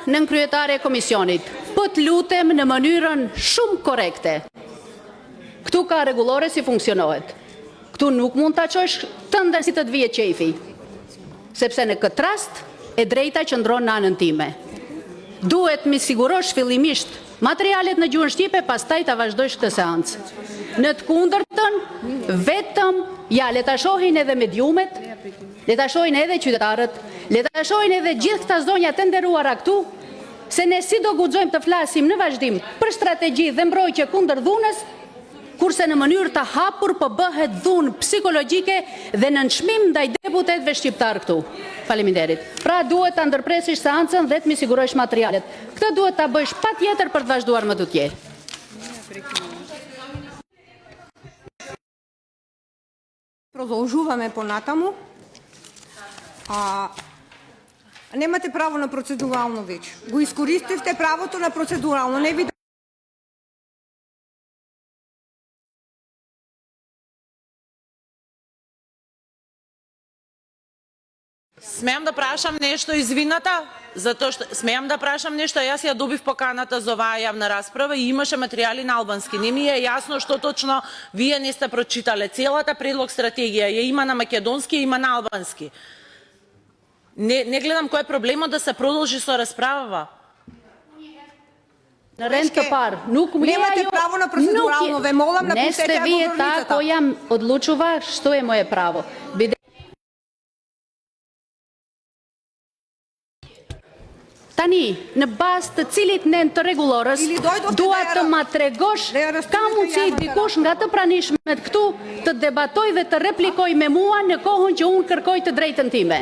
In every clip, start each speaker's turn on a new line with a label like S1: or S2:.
S1: nën kryetare e komisionit. Po të lutem në mënyrën shumë korekte. Këtu ka rregullore si funksionohet. Këtu nuk mund ta çosh tënden si të të vihet qefi. Sepse në këtë rast e drejta qëndron në anën time. Duhet mi sigurosh fillimisht materialet në gjuhën shqipe, pastaj ta vazhdojsh këtë seancë. Në të kundërtën, vetëm le ta shohin edhe mediumet, le ta shohin edhe qytetarët, le ta shohin edhe gjithë këta zonja të nderuara këtu, se ne si do guxojmë të flasim në vazhdim për strategji dhe mbrojtje kundër dhunës, kurse në mënyrë të hapur po bëhet dhunë psikologjike dhe nënçmim ndaj deputetëve shqiptar këtu. Faleminderit. Pra duhet ta ndërpresish seancën dhe të mi sigurosh materialet. Këtë duhet ta bësh patjetër për të vazhduar më tutje.
S2: Продолжуваме понатаму. Немате право на процедурално вече. Го искористивте правото на процедурално. Не ви
S3: Смеам да прашам нешто, извината, затоа што смеам да прашам нешто, јас ја добив поканата за оваа јавна расправа и имаше материјали на албански. Не ми е јасно што точно вие не сте прочитале. Целата предлог стратегија ја има на македонски, има на албански. Не гледам кој е проблемот да се продолжи со расправава.
S1: Në rend të parë, nuk më
S2: Немате право на процедурално. Ве молам
S1: Не
S2: напуштете
S1: сте вие та
S2: говорницата.
S1: која одлучува што е моje право. Tani, në bazë të cilit nen të rregullorës, dua të ma tregosh ka mundësi dikush nga të pranishmet këtu të debatoj dhe të replikoj me mua në kohën që unë kërkoj të drejtën time.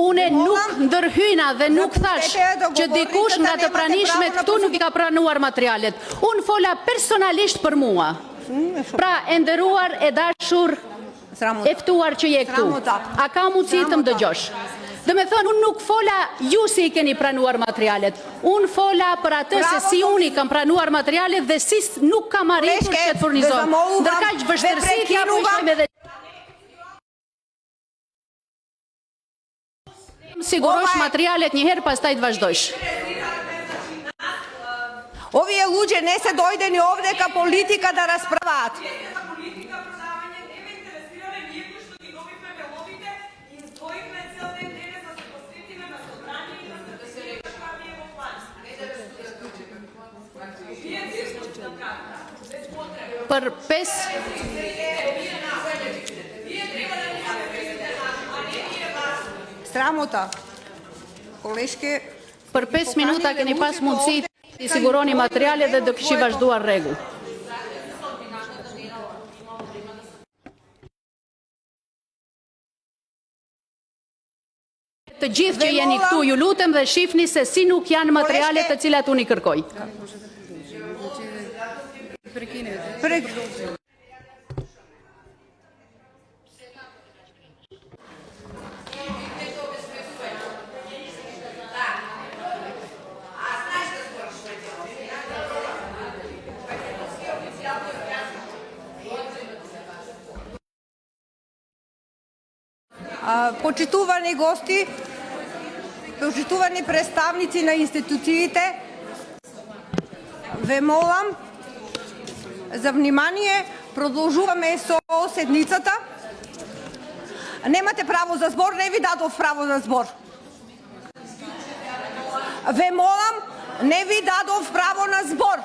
S1: Une nuk ndërhyna dhe nuk thash që dikush nga të pranishmet këtu nuk I ka pranuar materialet. Unë fola personalisht për mua. Pra, e nderuar e dashur e ftuar që je këtu. A ka mundësi të më dëgjosh? Dhe me thënë, unë nuk fola ju si I keni pranuar materialet. Unë fola për atë se si unë I kam pranuar materialet dhe si nuk kam arritur që të furnizon. Ndërka që vështërësit ja po ishme dhe... Sigurosh materialet njëherë, pastaj të vazhdojsh.
S2: Овие луѓе не се дојдени овде ка политика да расправаат.
S1: Për 5
S2: Срамота. Колешке,
S1: Për 5 minuta keni pas mundësi I siguroni materiale dhe do kishi vazhduar rregull. Të gjithë që jeni këtu ju lutem dhe shifni se si nuk janë materialet të cilat unë I kërkoj.
S2: Почитувани гости, почитувани представници на институциите, ве молам за внимание. Продолжуваме со седницата. Немате право за збор, не ви дадов право за збор. Ве молам, не ви дадов право на збор.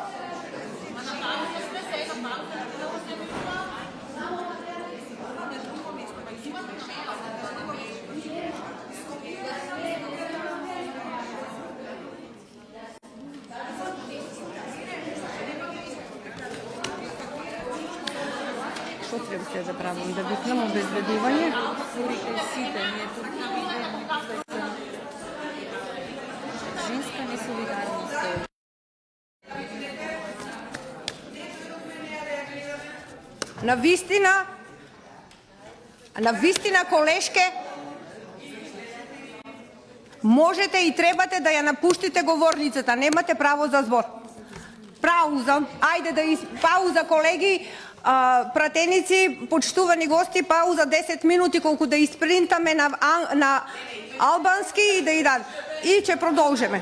S2: Што треба се заправам? Да викнам обезбедување?
S4: Женска несолидарност.
S2: На вистина, колешке, можете и требате да ја напуштите говорницата. Немате право за збор. Пауза. Ајде пауза, колеги. Пратеници, почитувани гости, пауза 10 минути колку да испринтаме на албански и да и ќе продолжиме.